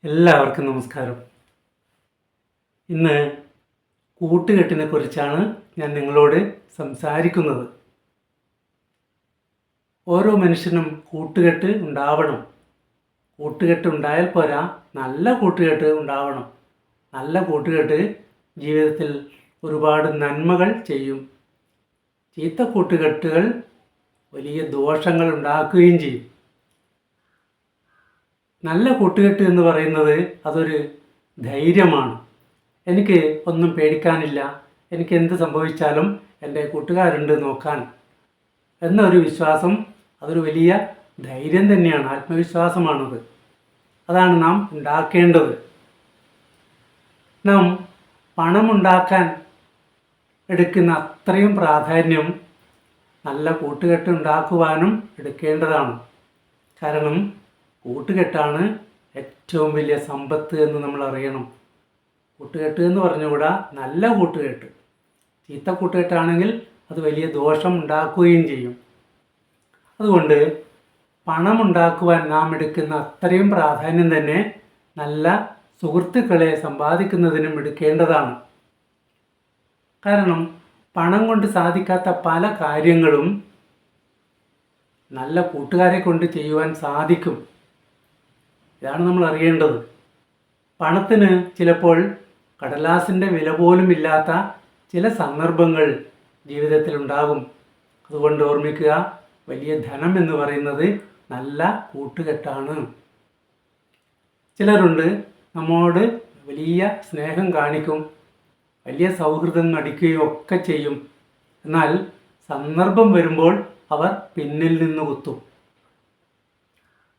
എല്ലാവർക്കും നമസ്കാരം. ഇന്ന് കൂട്ടുകെട്ടിനെ കുറിച്ചാണ് ഞാൻ നിങ്ങളോട് സംസാരിക്കുന്നത്. ഓരോ മനുഷ്യനും കൂട്ടുകെട്ട് ഉണ്ടാവണം. കൂട്ടുകെട്ട് ഉണ്ടായാൽ പോരാ, നല്ല കൂട്ടുകെട്ട് ഉണ്ടാവണം. നല്ല കൂട്ടുകെട്ട് ജീവിതത്തിൽ ഒരുപാട് നന്മകൾ ചെയ്യും. ചീത്ത കൂട്ടുകെട്ടുകൾ വലിയ ദോഷങ്ങൾ ഉണ്ടാക്കുകയും ചെയ്യും. നല്ല കൂട്ടുകെട്ട് എന്ന് പറയുന്നത് അതൊരു ധൈര്യമാണ്. എനിക്ക് ഒന്നും പേടിക്കാനില്ല, എനിക്ക് എന്ത് സംഭവിച്ചാലും എൻ്റെ കൂട്ടുകാരുണ്ട് നോക്കാൻ എന്നൊരു വിശ്വാസം, അതൊരു വലിയ ധൈര്യം തന്നെയാണ്, ആത്മവിശ്വാസമാണത്. അതാണ് നാം ഉണ്ടാക്കേണ്ടത്. നാം പണമുണ്ടാക്കാൻ എടുക്കുന്ന അത്രയും പ്രാധാന്യം നല്ല കൂട്ടുകെട്ട് ഉണ്ടാക്കുവാനും എടുക്കേണ്ടതാണ്. കാരണം കൂട്ടുകെട്ടാണ് ഏറ്റവും വലിയ സമ്പത്ത് എന്ന് നമ്മൾ അറിയണം. കൂട്ടുകെട്ട് എന്ന് പറഞ്ഞുകൂടാ, നല്ല കൂട്ടുകെട്ട്. ചീത്ത കൂട്ടുകെട്ടാണെങ്കിൽ അത് വലിയ ദോഷം ഉണ്ടാക്കുകയും ചെയ്യും. അതുകൊണ്ട് പണമുണ്ടാക്കുവാൻ നാം എടുക്കുന്ന അത്രയും പ്രാധാന്യം തന്നെ നല്ല സുഹൃത്തുക്കളെ സമ്പാദിക്കുന്നതിനും എടുക്കേണ്ടതാണ്. കാരണം പണം കൊണ്ട് സാധിക്കാത്ത പല കാര്യങ്ങളും നല്ല കൂട്ടുകാരെ കൊണ്ട് ചെയ്യുവാൻ സാധിക്കും. ഇതാണ് നമ്മൾ അറിയേണ്ടത്. പണത്തിന് ചിലപ്പോൾ കടലാസിൻ്റെ വില പോലും ഇല്ലാത്ത ചില സന്ദർഭങ്ങൾ ജീവിതത്തിൽ ഉണ്ടാകും. അതുകൊണ്ട് ഓർമ്മിക്കുക, വലിയ ധനം എന്ന് പറയുന്നത് നല്ല കൂട്ടുകെട്ടാണ്. ചിലരുണ്ട് നമ്മോട് വലിയ സ്നേഹം കാണിക്കും, വലിയ സൗഹൃദം നടിക്കുകയും ഒക്കെ ചെയ്യും. എന്നാൽ സന്ദർഭം വരുമ്പോൾ അവർ പിന്നിൽ നിന്ന് കുത്തും.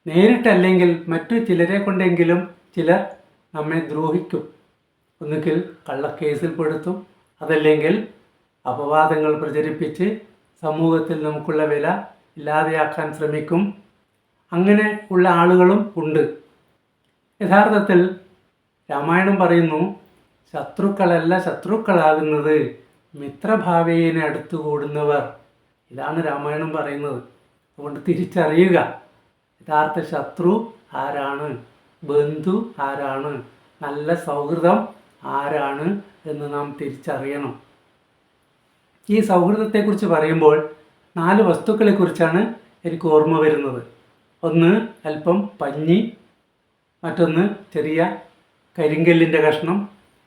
നേരിട്ടല്ലെങ്കിൽ മറ്റു ചിലരെ കൊണ്ടെങ്കിലും ചിലർ നമ്മെ ദ്രോഹിക്കും. ഒന്നുകിൽ കള്ളക്കേസിൽ പെടുത്തും, അതല്ലെങ്കിൽ അപവാദങ്ങൾ പ്രചരിപ്പിച്ച് സമൂഹത്തിൽ നമുക്കുള്ള വില ഇല്ലാതെയാക്കാൻ ശ്രമിക്കും. അങ്ങനെ ഉള്ള ആളുകളും ഉണ്ട്. യഥാർത്ഥത്തിൽ രാമായണം പറയുന്നു, ശത്രുക്കളല്ല ശത്രുക്കളാകുന്നത് മിത്രഭാവേനെ അടുത്തുകൂടുന്നവർ. ഇതാണ് രാമായണം പറയുന്നത്. അതുകൊണ്ട് തിരിച്ചറിയുക, യഥാർത്ഥ ശത്രു ആരാണ്, ബന്ധു ആരാണ്, നല്ല സൗഹൃദം ആരാണ് എന്ന് നാം തിരിച്ചറിയണം. ഈ സൗഹൃദത്തെക്കുറിച്ച് പറയുമ്പോൾ 4 വസ്തുക്കളെക്കുറിച്ചാണ് എനിക്ക് ഓർമ്മ വരുന്നത്. ഒന്ന് അല്പം പഞ്ഞി, മറ്റൊന്ന് ചെറിയ കരിങ്കല്ലിൻ്റെ കഷ്ണം,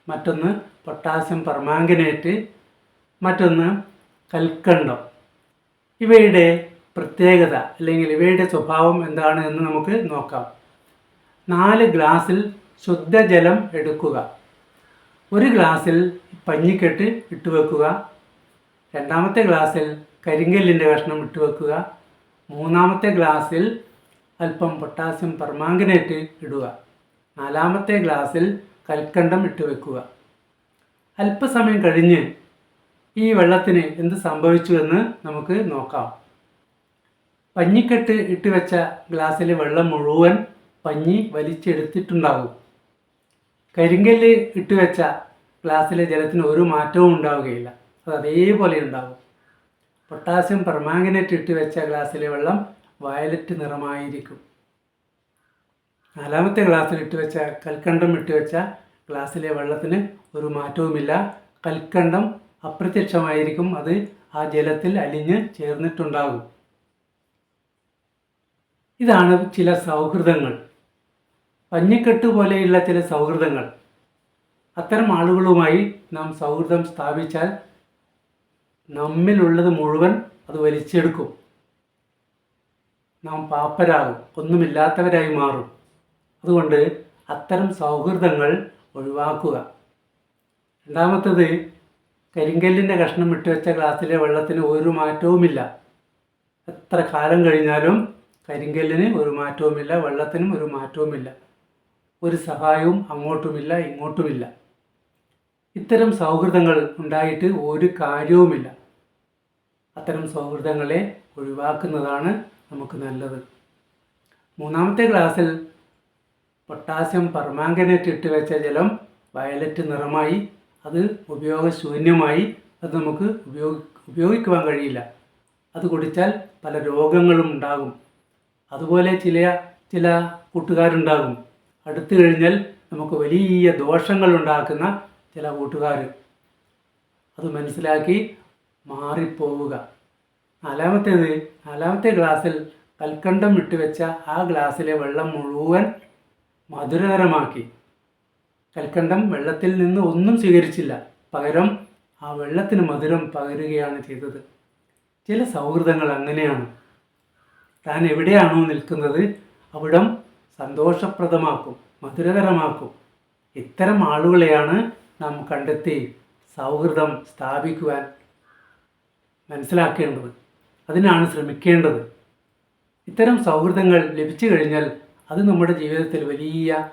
മറ്റൊന്ന് പൊട്ടാസ്യം പെർമാംഗനേറ്റ്, മറ്റൊന്ന് കൽക്കണ്ടം. ഇവയുടെ പ്രത്യേകത അല്ലെങ്കിൽ ഇവയുടെ സ്വഭാവം എന്താണ് എന്ന് നമുക്ക് നോക്കാം. 4 ഗ്ലാസ്സിൽ ശുദ്ധജലം എടുക്കുക. ഒരു ഗ്ലാസ്സിൽ പഞ്ഞിക്കെട്ട് ഇട്ടുവെക്കുക. രണ്ടാമത്തെ ഗ്ലാസ്സിൽ കരിങ്കല്ലിൻ്റെ കഷ്ണം ഇട്ടുവെക്കുക. മൂന്നാമത്തെ ഗ്ലാസ്സിൽ അല്പം പൊട്ടാസ്യം പെർമാംഗനേറ്റ് ഇടുക. 4ാമത്തെ ഗ്ലാസ്സിൽ കൽക്കണ്ടം ഇട്ടുവെക്കുക. അല്പസമയം കഴിഞ്ഞ് ഈ വെള്ളത്തിന് എന്ത് സംഭവിച്ചു എന്ന് നമുക്ക് നോക്കാം. പഞ്ഞിക്കെട്ട് ഇട്ട് വെച്ച ഗ്ലാസ്സിലെ വെള്ളം മുഴുവൻ പഞ്ഞി വലിച്ചെടുത്തിട്ടുണ്ടാകും. കരിങ്കല്ല് ഇട്ട് വെച്ച ഗ്ലാസ്സിലെ ജലത്തിന് ഒരു മാറ്റവും ഉണ്ടാവുകയില്ല, അത് അതേപോലെ ഉണ്ടാകും. പൊട്ടാസ്യം പെർമാംഗനേറ്റ് ഇട്ട് വെച്ച ഗ്ലാസ്സിലെ വെള്ളം വയലറ്റ് നിറമായിരിക്കും. 4ാമത്തെ ഗ്ലാസ്സിൽ ഇട്ട് വെച്ച കൽക്കണ്ടം ഇട്ട് വെച്ച ഗ്ലാസ്സിലെ വെള്ളത്തിന് ഒരു മാറ്റവുമില്ല. കൽക്കണ്ടം അപ്രത്യക്ഷമായിരിക്കും, അത് ആ ജലത്തിൽ അലിഞ്ഞ് ചേർന്നിട്ടുണ്ടാകും. ഇതാണ് ചില സൗഹൃദങ്ങൾ, പഞ്ഞിക്കെട്ട് പോലെയുള്ള ചില സൗഹൃദങ്ങൾ. അത്തരം ആളുകളുമായി നാം സൗഹൃദം സ്ഥാപിച്ചാൽ നമ്മിലുള്ളത് മുഴുവൻ അത് വലിച്ചെടുക്കും. നാം പാപ്പരാകും, ഒന്നുമില്ലാത്തവരായി മാറും. അതുകൊണ്ട് അത്തരം സൗഹൃദങ്ങൾ ഒഴിവാക്കുക. രണ്ടാമത്തത്, കരിങ്കല്ലിൻ്റെ കഷ്ണം ഇട്ടുവെച്ച ഗ്ലാസ്സിലെ വെള്ളത്തിന് ഒരു മാറ്റവുമില്ല. എത്ര കാലം കഴിഞ്ഞാലും കരിങ്കല്ലിന് ഒരു മാറ്റവുമില്ല, വെള്ളത്തിനും ഒരു മാറ്റവുമില്ല. ഒരു സഹായവും അങ്ങോട്ടുമില്ല ഇങ്ങോട്ടുമില്ല. ഇത്തരം സൗഹൃദങ്ങൾ ഉണ്ടായിട്ട് ഒരു കാര്യവുമില്ല. അത്തരം സൗഹൃദങ്ങളെ ഒഴിവാക്കുന്നതാണ് നമുക്ക് നല്ലത്. 3ാമത്തെ ഗ്ലാസ്സിൽ പൊട്ടാസ്യം പെർമാംഗനേറ്റ് ഇട്ട് വെച്ച ജലം വയലറ്റ് നിറമായി, അത് ഉപയോഗശൂന്യമായി, അത് നമുക്ക് ഉപയോഗിക്കുവാൻ കഴിയില്ല. അത് കുടിച്ചാൽ പല രോഗങ്ങളും ഉണ്ടാകും. അതുപോലെ ചില കൂട്ടുകാരുണ്ടാകും, അടുത്തു കഴിഞ്ഞാൽ നമുക്ക് വലിയ ദോഷങ്ങൾ ഉണ്ടാക്കുന്ന ചില കൂട്ടുകാർ. അത് മനസ്സിലാക്കി മാറിപ്പോവുക. നാലാമത്തെ ഗ്ലാസ്സിൽ കൽക്കണ്ടം ഇട്ട് വെച്ച ആ ഗ്ലാസ്സിലെ വെള്ളം മുഴുവൻ മധുരതരമാക്കി. കൽക്കണ്ടം വെള്ളത്തിൽ നിന്ന് ഒന്നും സ്വീകരിച്ചില്ല, പകരം ആ വെള്ളത്തിന് മധുരം പകരുകയാണ് ചെയ്തത്. ചില സൗഹൃദങ്ങൾ അങ്ങനെയാണ്. താൻ എവിടെയാണോ നിൽക്കുന്നത് അവിടം സന്തോഷപ്രദമാക്കും, മധുരകരമാക്കും. ഇത്തരം ആളുകളെയാണ് നാം കണ്ടെത്തി സൗഹൃദം സ്ഥാപിക്കുവാൻ മനസ്സിലാക്കേണ്ടത്. അതിനാണ് ശ്രമിക്കേണ്ടത്. ഇത്തരം സൗഹൃദങ്ങൾ ലഭിച്ചു കഴിഞ്ഞാൽ അത് നമ്മുടെ ജീവിതത്തിൽ വലിയ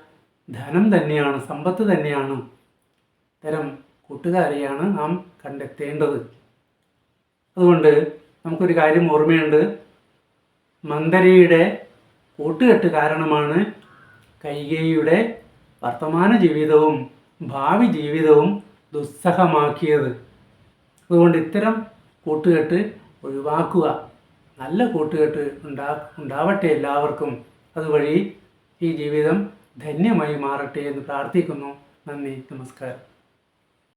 ധനം തന്നെയാണ്, സമ്പത്ത് തന്നെയാണ്. ഇത്തരം കൂട്ടുകാരെയാണ് നാം കണ്ടെത്തേണ്ടത്. അതുകൊണ്ട് നമുക്കൊരു കാര്യം ഓർമ്മയുണ്ട്. മന്ദരയുടെ കൂട്ടുകെട്ട് കാരണമാണ് കൈകേയിയുടെ വർത്തമാന ജീവിതവും ഭാവി ജീവിതവും ദുസ്സഹമാക്കിയത്. അതുകൊണ്ട് ഇത്തരം കൂട്ടുകെട്ട് ഒഴിവാക്കുക. നല്ല കൂട്ടുകെട്ട് ഉണ്ടാവട്ടെ എല്ലാവർക്കും. അതുവഴി ഈ ജീവിതം ധന്യമായി മാറട്ടെ എന്ന് പ്രാർത്ഥിക്കുന്നു. നന്ദി, നമസ്കാരം.